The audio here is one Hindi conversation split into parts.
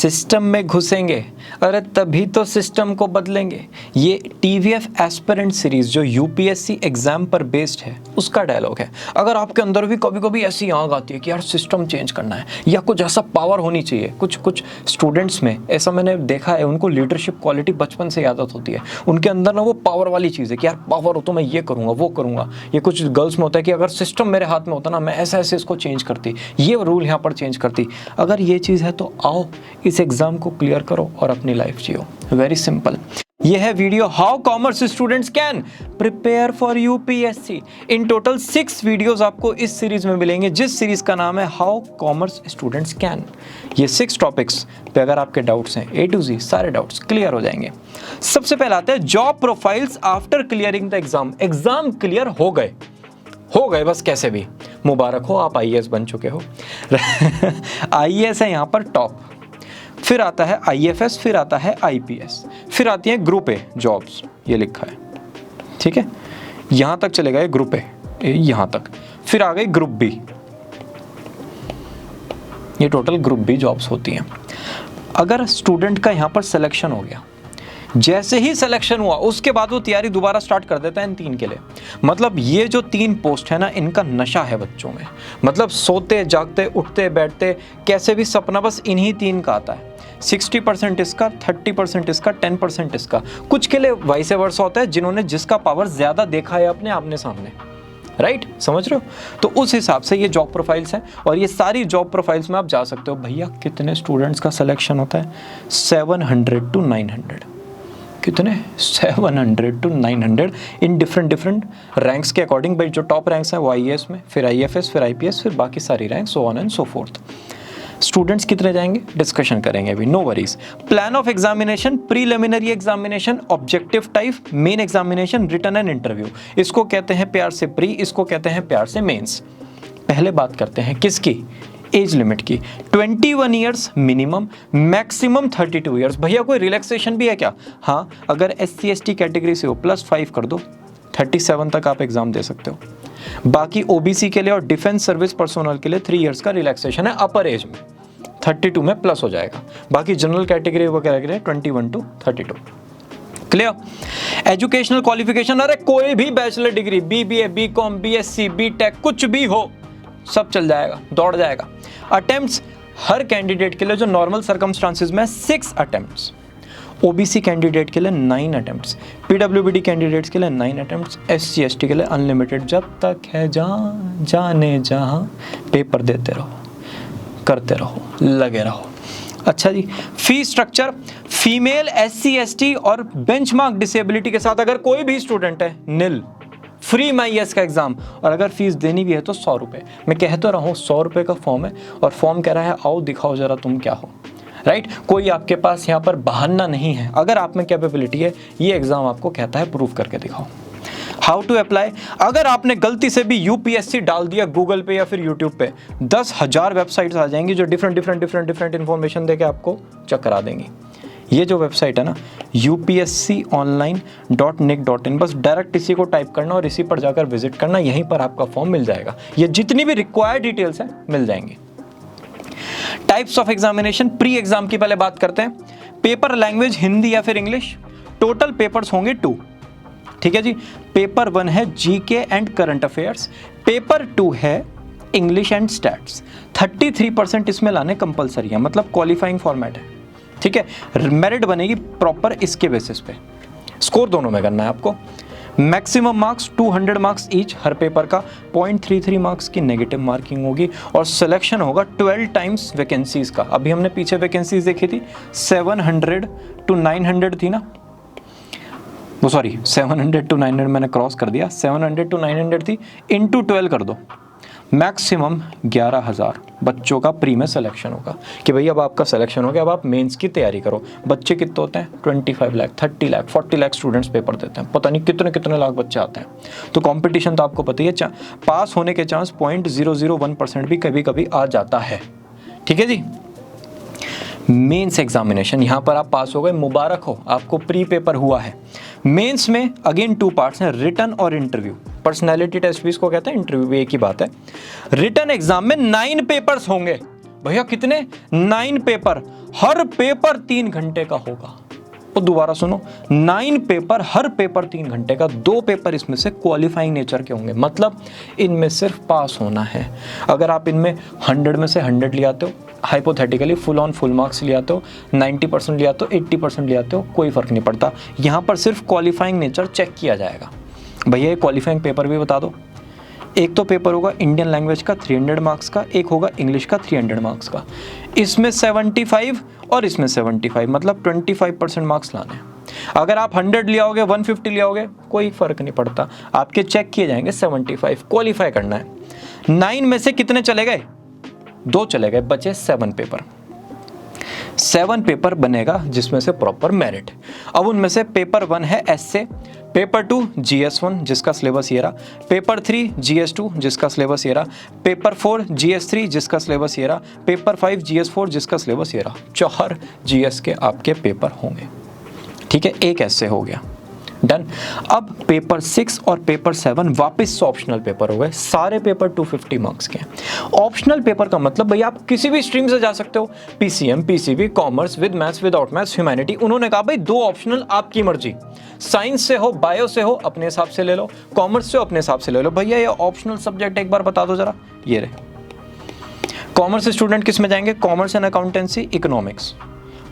सिस्टम में घुसेंगे, अरे तभी तो सिस्टम को बदलेंगे। ये TVF एस्पिरेंट सीरीज जो UPSC एग्जाम पर बेस्ड है उसका डायलॉग है। अगर आपके अंदर भी कभी कभी ऐसी आग आती है कि यार सिस्टम चेंज करना है या कुछ ऐसा पावर होनी चाहिए, कुछ स्टूडेंट्स में ऐसा मैंने देखा है, उनको लीडरशिप क्वालिटी बचपन से आदत होती है, उनके अंदर ना वो पावर वाली चीज़ है कि यार पावर हो तो मैं ये करूँगा वो करूँगा। ये कुछ गर्ल्स में होता है कि अगर सिस्टम मेरे हाथ में होता ना मैं ऐसे ऐसे इसको चेंज करती, ये रूल यहाँ पर चेंज करती। अगर ये चीज़ है तो आओ इस एग्ज़ाम को क्लियर करो और अपनी लाइफ जियो। Very simple. ये है video how commerce students can prepare for UPSC। In total 6 videos आपको इस सीरीज में मिलेंगे, जिस सीरीज का नाम है हाउ कॉमर्स स्टूडेंट्स कैन। ये 6 टॉपिक्स पे अगर आपके डाउट्स हैं A to Z सारे डाउट्स क्लियर हो जाएंगे। सबसे पहले आते हैं job profiles after clearing the exam. Exam clear हो गए बस, कैसे भी मुबारक हो, आप IAS बन चुके हो। IAS है यहाँ पर टॉप, फिर आता है IFS, फिर आता है IPS, फिर आती है ग्रुप A जॉब्स, ये लिखा है, ठीक है, यहां तक चले गए ग्रुप A, यहां तक, फिर आ गई ग्रुप B। ये टोटल ग्रुप B जॉब्स होती हैं। अगर स्टूडेंट का यहां पर सिलेक्शन हो गया, जैसे ही सिलेक्शन हुआ उसके बाद वो तैयारी दोबारा स्टार्ट कर देता है इन 3 के लिए। मतलब ये जो 3 पोस्ट है ना, इनका नशा है बच्चों में। मतलब सोते जागते उठते बैठते कैसे भी सपना बस इन्हीं 3 का आता है। 60% इसका, 30% इसका, 10% इसका। कुछ के लिए वाइस वर्सा होता है, जिन्होंने जिसका पावर ज्यादा देखा है अपने आमने सामने, राइट, समझ रहे हो। तो उस हिसाब से ये जॉब प्रोफाइल्स हैं और ये सारी जॉब प्रोफाइल्स में आप जा सकते हो। भैया कितने स्टूडेंट्स का सिलेक्शन होता है? 700 to 900। कितने? 700 to 900 इन डिफरेंट रैंक्स के अकॉर्डिंग। भाई जो टॉप रैंक्स हैं वो IAS में, फिर IFS, फिर IPS, फिर बाकी सारी rank, so on and so forth. Students कितने जाएंगे डिस्कशन करेंगे अभी, no worries. Plan of examination, preliminary examination, objective type, main examination, written and interview. इसको कहते हैं प्यार से प्री, इसको कहते हैं प्यार से मेंस। पहले बात करते हैं किसकी? एज लिमिट की। 21 ईयर्स मिनिमम, मैक्सिमम 32 ईयर्स। भैया कोई रिलैक्सेशन भी है क्या? हाँ, अगर SC ST कैटेगरी से हो +5 कर दो, 37 तक आप एग्जाम दे सकते हो। बाकी OBC के लिए और डिफेंस सर्विस पर्सोनल के लिए 3 इयर्स का रिलैक्सेशन है अपर एज में, 32 में प्लस हो जाएगा। बाकी जनरल कैटेगरी वगैरह के लिए 21 to 32। क्लियर? एजुकेशनल क्वालिफिकेशन, अरे कोई भी bachelor degree, BBA, BCom, BSc, BTech कुछ भी हो, सब चल जाएगा, दौड़ जाएगा। अटेम्प्ट्स हर कैंडिडेट के लिए जो नॉर्मल सर्कमस्टांसेस में 6 अटेम्प्ट्स, OBC कैंडिडेट के लिए 9 अटेम्प्ट्स, PWBD कैंडिडेट्स के लिए 9 अटेम्प्ट्स, SC ST के लिए अनलिमिटेड। जब तक है जाने जहां पेपर देते रहो, करते रहो, लगे रहो। अच्छा जी, fee structure, female, SC ST और बेंचमार्क डिसेबिलिटी के साथ अगर कोई भी स्टूडेंट है, निल, फ्री MyES का एग्जाम। और अगर फीस देनी भी है तो 100 रुपये। मैं कह तो रहा हूँ 100 रुपये का फॉर्म है और फॉर्म कह रहा है आओ दिखाओ जरा तुम क्या हो, राइट। कोई आपके पास यहाँ पर बहाना नहीं है। अगर आप में कैपेबिलिटी है, ये एग्जाम आपको कहता है प्रूव करके दिखाओ। हाउ टू अप्लाई, अगर आपने गलती से भी UPSC डाल दिया गूगल पे या फिर यूट्यूब पे, 10,000 वेबसाइट्स आ जाएंगी जो डिफरेंट इन्फॉर्मेशन देके आपको चकरा देंगी। ये जो वेबसाइट है ना, upsconline.nic.in, बस डायरेक्ट इसी को टाइप करना और इसी पर जाकर विजिट करना, यहीं पर आपका फॉर्म मिल जाएगा। ये जितनी भी रिक्वायर्ड डिटेल्स हैं मिल जाएंगी। Types of examination, pre exam की पहले बात करते हैं। पेपर लैंग्वेज हिंदी या फिर इंग्लिश। टोटल पेपर्स होंगे 2, ठीक है जी। पेपर 1 है GK and current affairs, paper 2 है इंग्लिश एंड स्टैट्स। 33% इसमें लाने कंपलसरी है, मतलब क्वालिफाइंग फॉर्मेट है, ठीक है। मेरिट बनेगी प्रॉपर इसके बेसिस पे, स्कोर दोनों में करना है आपको। मैक्सिमम मार्क्स 200 मार्क्स ईच हर पेपर का, 0.33 मार्क्स की नेगेटिव मार्किंग होगी और सिलेक्शन होगा 12 टाइम्स वैकेंसीज का। अभी हमने पीछे वैकेंसीज देखी थी, 700 to 900 थी ना, वो सॉरी 700 to 900 मैंने क्रॉस कर दिया, 700 to 900 थी, इंटू 12 कर दो, मैक्सिमम 11,000 बच्चों का प्री में सिलेक्शन होगा। कि भाई अब आपका सिलेक्शन हो गया, अब आप मेंस की तैयारी करो। बच्चे कितने होते हैं? 25 लाख, 30 लाख, 40 लाख स्टूडेंट्स पेपर देते हैं, पता नहीं कितने कितने लाख बच्चे आते हैं। तो कंपटीशन तो आपको पता ही है, पास होने के चांस 0.001% भी कभी कभी आ जाता है, ठीक है जी। मेंस एग्जामिनेशन, यहाँ पर आप पास हो गए, मुबारक हो, आपको प्री पेपर हुआ है। मेंस में अगेन 2 पार्ट्स हैं, रिटन और इंटरव्यू। पर्सनैलिटी टेस्ट भी इसको कहते हैं, इंटरव्यू भी एक ही बात है। रिटन एग्जाम में 9 पेपर्स होंगे। भैया कितने? 9 पेपर। हर पेपर 3 घंटे का होगा। तो दोबारा सुनो, 9 पेपर, हर पेपर 3 घंटे का, 2 पेपर इसमें से क्वालिफाइंग नेचर के होंगे, मतलब इनमें सिर्फ पास होना है। अगर आप इनमें 100 में से 100 ले आते हो, hypothetically full on full marks ले आते हो, 90% ले आते हो, 80% ले आते हो, कोई फ़र्क नहीं पड़ता। यहाँ पर सिर्फ क्वालिफाइंग नेचर चेक किया जाएगा। भैया ये क्वालिफाइंग पेपर भी बता दो। एक तो पेपर होगा इंडियन लैंग्वेज का 300 मार्क्स का, एक होगा इंग्लिश का 300 मार्क्स का। इसमें 75 और इसमें 75, मतलब 25% मार्क्स लाने हैं। अगर आप 100 ले आओगे, 150 ले आओगे, कोई फ़र्क नहीं पड़ता, आपके चेक किए जाएंगे 75, क्वालिफाई करना है। 9 में से कितने चले गए? 2 चले गए, बचे 7 पेपर। 7 पेपर बनेगा जिसमें से प्रॉपर मेरिट। अब उनमें से पेपर 1 है एस्से, पेपर 2 GS1 जिसका सिलेबस ये रहा, पेपर 3 GS2 जिसका सिलेबस ये रहा, पेपर 4 GS3 जिसका सिलेबस ये रहा, पेपर 5 GS4 जिसका सिलेबस ये रहा। 4 GS के आपके पेपर होंगे, ठीक है। एक ऐसे हो गया, डन। अब पेपर 6 और पेपर 7 वापस ऑप्शनल पेपर हो गए। सारे पेपर 250 मार्क्स के। ऑप्शनल पेपर का मतलब भैया आप किसी भी स्ट्रीम से जा सकते हो, PCM, PCB, commerce, with maths, without maths, humanity. उन्होंने कहा भाई 2 ऑप्शनल आपकी मर्जी, साइंस से हो, बायो से हो, अपने हिसाब से ले लो, कॉमर्स से हो, अपने हिसाब से ले लो। भैया ये ऑप्शनल सब्जेक्ट एक बार बता दो जरा। ये रहे। कॉमर्स स्टूडेंट किस में जाएंगे? Commerce and accountancy, economics.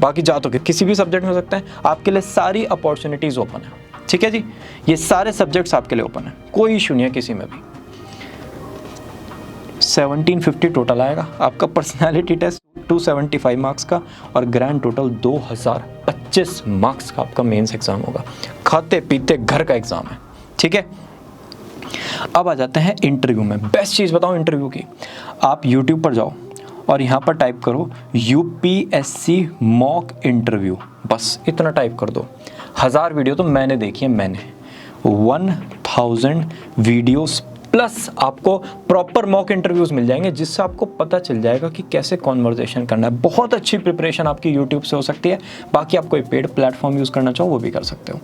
बाकी जा तो किसी भी सब्जेक्ट में हो सकते हैं, आपके लिए सारी अपॉर्चुनिटीज ओपन है, ठीक है जी। ये सारे सब्जेक्ट्स आपके लिए ओपन है, कोई इशू नहीं है किसी में भी। 1750 टोटल आएगा आपका पर्सनालिटी टेस्ट, 275 मार्क्स का, और ग्रैंड टोटल 2025 मार्क्स का आपका मेंस एग्जाम होगा। खाते पीते घर का एग्जाम है, ठीक है। अब आ जाते हैं इंटरव्यू में। बेस्ट चीज़ बताओ इंटरव्यू की, आप यूट्यूब पर जाओ और यहाँ पर टाइप करो UPSC मॉक इंटरव्यू, बस इतना टाइप कर दो। 1000 वीडियो तो मैंने देखी है, मैंने 1000 वीडियोस प्लस आपको प्रॉपर मॉक इंटरव्यूज़ मिल जाएंगे, जिससे आपको पता चल जाएगा कि कैसे कॉन्वर्जेशन करना है। बहुत अच्छी प्रिपरेशन आपकी यूट्यूब से हो सकती है। बाकी आप कोई पेड प्लेटफॉर्म यूज़ करना चाहो वो भी कर सकते हो,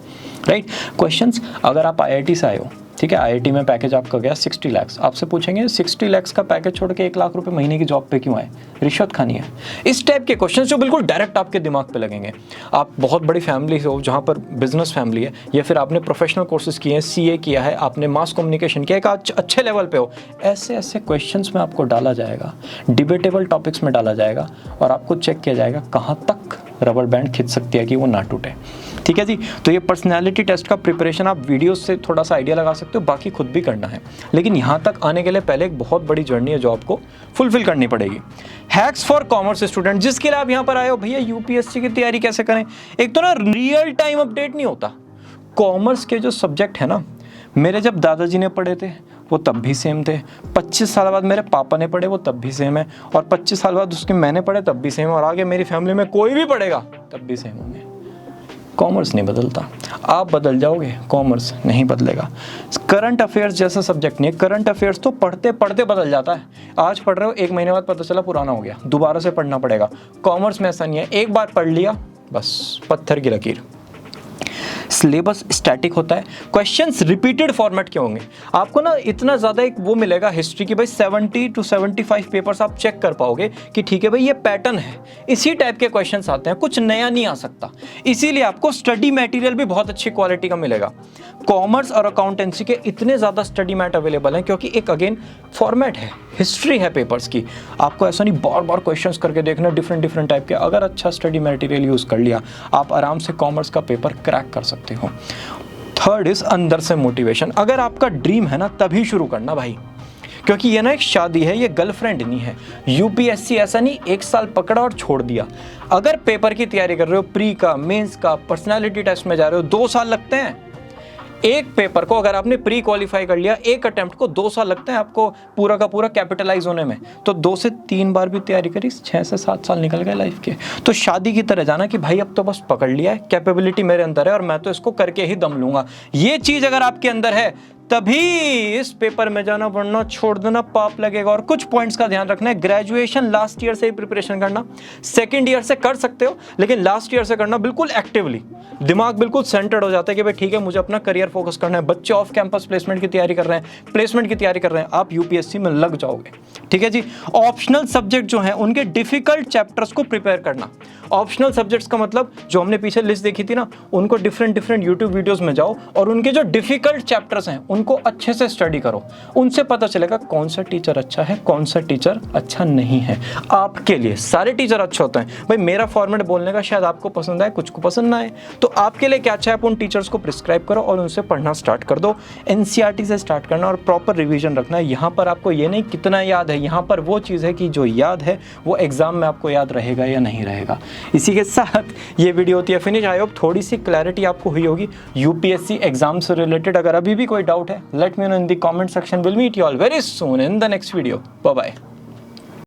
राइट। क्वेश्चंस, अगर आप IIT से आए हो, ठीक है, IIT में पैकेज आपका गया 60 लाख। आपसे पूछेंगे 60 लाख का पैकेज छोड़ के 1 लाख रुपए महीने की जॉब पे क्यों आए, रिश्वत खानी है? इस टाइप के क्वेश्चंस जो बिल्कुल डायरेक्ट आपके दिमाग पे लगेंगे। आप बहुत बड़ी फैमिली से हो जहाँ पर बिजनेस फैमिली है, या फिर आपने प्रोफेशनल कोर्सेज किए हैं, CA किया है, आपने मास कम्युनिकेशन किया, एक अच्छे लेवल पे हो, ऐसे ऐसे क्वेश्चंस में आपको डाला जाएगा, डिबेटेबल टॉपिक्स में डाला जाएगा, और आपको चेक किया जाएगा कहाँ तक रबर बैंड खिंच सकती है कि वो ना टूटे, ठीक है जी। तो ये पर्सनैलिटी टेस्ट का प्रिपरेशन आप वीडियोस से थोड़ा सा आइडिया लगा सकते हो, बाकी खुद भी करना है। लेकिन यहाँ तक आने के लिए पहले एक बहुत बड़ी जर्नी है जो आपको फुलफिल करनी पड़ेगी। हैक्स फॉर कॉमर्स स्टूडेंट, जिसके लिए आप यहाँ पर आए हो, भैया UPSC की तैयारी कैसे करें। एक तो ना रियल टाइम अपडेट नहीं होता। कॉमर्स के जो सब्जेक्ट है ना, मेरे जब दादाजी ने पढ़े थे वो तब भी सेम थे, 25 साल बाद मेरे पापा ने पढ़े वो तब भी सेम है, और 25 साल बाद उसके मैंने पढ़े तब भी सेम है, और आगे मेरी फैमिली में कोई भी पढ़ेगा तब भी सेम होंगे। कॉमर्स नहीं बदलता, आप बदल जाओगे, कॉमर्स नहीं बदलेगा। करंट अफेयर्स जैसा सब्जेक्ट नहीं है। करंट अफेयर्स तो पढ़ते पढ़ते बदल जाता है। आज पढ़ रहे हो, 1 महीने बाद पता चला पुराना हो गया, दोबारा से पढ़ना पड़ेगा। कॉमर्स में ऐसा नहीं है, एक बार पढ़ लिया बस पत्थर की लकीर। सिलेबस स्टैटिक होता है। क्वेश्चंस रिपीटेड फॉर्मेट के होंगे। आपको ना इतना ज़्यादा एक वो मिलेगा हिस्ट्री की, भाई 70 to 75 पेपर्स आप चेक कर पाओगे कि ठीक है भाई ये पैटर्न है, इसी टाइप के क्वेश्चंस आते हैं, कुछ नया नहीं आ सकता। इसीलिए आपको स्टडी मटेरियल भी बहुत अच्छी क्वालिटी का मिलेगा। कॉमर्स और अकाउंटेंसी के इतने ज़्यादा स्टडी मैट अवेलेबल हैं क्योंकि एक अगेन फॉर्मेट है, हिस्ट्री है पेपर्स की। आपको ऐसा नहीं बार बार क्वेश्चंस करके देखना डिफरेंट टाइप के। अगर अच्छा स्टडी मटेरियल यूज़ कर लिया, आप आराम से कॉमर्स का पेपर क्रैक कर सकते हो। थर्ड इज अंदर से मोटिवेशन। अगर आपका ड्रीम है ना, तभी शुरू करना भाई, क्योंकि ये ना एक शादी है, ये गर्लफ्रेंड नहीं है। UPSC ऐसा नहीं 1 साल पकड़ा और छोड़ दिया। अगर पेपर की तैयारी कर रहे हो, प्री का, मेंस का, पर्सनालिटी टेस्ट में जा रहे हो, 2 साल लगते हैं। एक पेपर को अगर आपने प्री क्वालिफाई कर लिया, एक अटेम्प्ट को 2 साल लगते हैं आपको पूरा का पूरा कैपिटलाइज होने में। तो 2 से 3 बार भी तैयारी करी, 6 से 7 साल निकल गए लाइफ के। तो शादी की तरह जाना कि भाई अब तो बस पकड़ लिया है, कैपेबिलिटी मेरे अंदर है और मैं तो इसको करके ही दम लूंगा। ये चीज अगर आपके अंदर है तभी इस पेपर में जाना, वरना छोड़ देना, पाप लगेगा। और कुछ पॉइंट्स का ध्यान रखना है, ग्रेजुएशन लास्ट ईयर से ही प्रिपरेशन करना, सेकंड ईयर से कर सकते हो लेकिन लास्ट ईयर से करना बिल्कुल एक्टिवली। दिमाग बिल्कुल सेंटर्ड हो जाता है कि भाई ठीक है मुझे अपना करियर फोकस करना है। बच्चे ऑफ कैंपस प्लेसमेंट की तैयारी कर रहे हैं, प्लेसमेंट की तैयारी कर रहे हैं, आप यूपीएससी में लग जाओगे। ठीक है जी। ऑप्शनल सब्जेक्ट जो हैं उनके डिफिकल्ट चैप्टर्स को प्रिपेयर करना। ऑप्शनल सब्जेक्ट्स का मतलब जो हमने पीछे लिस्ट देखी थी ना, उनको डिफरेंट यूट्यूब वीडियोस में जाओ और उनके जो डिफिकल्ट चैप्टर्स हैं उनको अच्छे से स्टडी करो। उनसे पता चलेगा कौन सा टीचर अच्छा है, कौन सा टीचर अच्छा नहीं है। आपके लिए सारे टीचर अच्छे होते हैं भाई, मेरा फॉर्मेट बोलने का शायद आपको पसंद आए, कुछ को पसंद ना आए, तो आपके लिए क्या अच्छा है आप उन टीचर्स को प्रिस्क्राइब करो और उनसे पढ़ना स्टार्ट कर दो। एनसीईआरटी से स्टार्ट करना और प्रॉपर रिवीजन रखना है। यहाँ पर आपको ये नहीं कितना याद है, यहाँ पर वो चीज़ है कि जो याद है वो एग्जाम में आपको याद रहेगा या नहीं रहेगा। इसी के साथ ये वीडियो होती है फिनिश। आई होप थोड़ी सी क्लैरिटी आपको हुई होगी यूपीएससी एग्जाम से रिलेटेड। अगर अभी भी कोई डाउट है, let me know in the comment section. Will meet you all very soon in the next video. Bye bye.